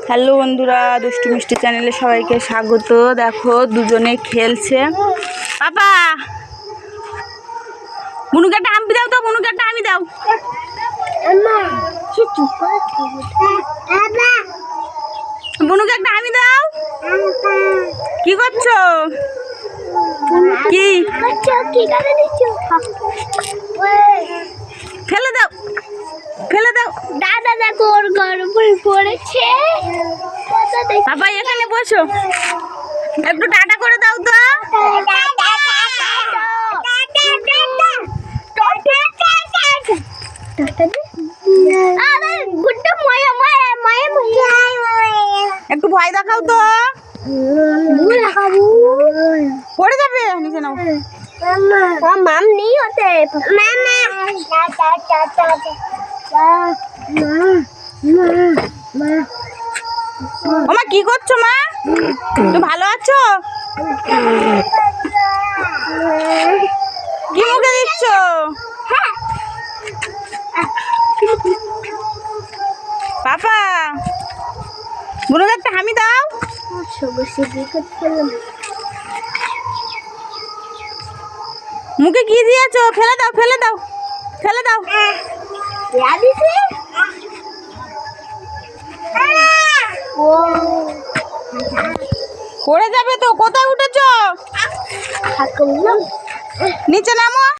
Hello বন্ধুরা, দুষ্টু মিষ্টি চ্যানেলে সবাইকে স্বাগত। দেখো দুজনে খেলছে। বাবা বুনুকে একটা হাম্পি দাও তো, বুনুকে একটা হামি দাও। বুনুকে একটা হামি দাও। কি করছো? কি ফেলে দাও, ফেলে দাও। দাদা দেখো ওর গরম পড়েছে। বাবা এখানে বসো, একটু টাটা করে দাও তো। একটু ভয় দেখাও তো, পড়ে যাবে নিচে। নাও মাম নেই হতে মা কি করছো? মা তুমি ভালো আছো? কি মুখে দিচ্ছ? পাপা বুনুকে একটা হামি দাও। মুখে কি দিয়েছো? ফেলে দাও, ফেলে দাও, ফেলে দাও। পড়ে যাবে তো। কোথায় উঠেছো? হাত করলাম নিচে নামো।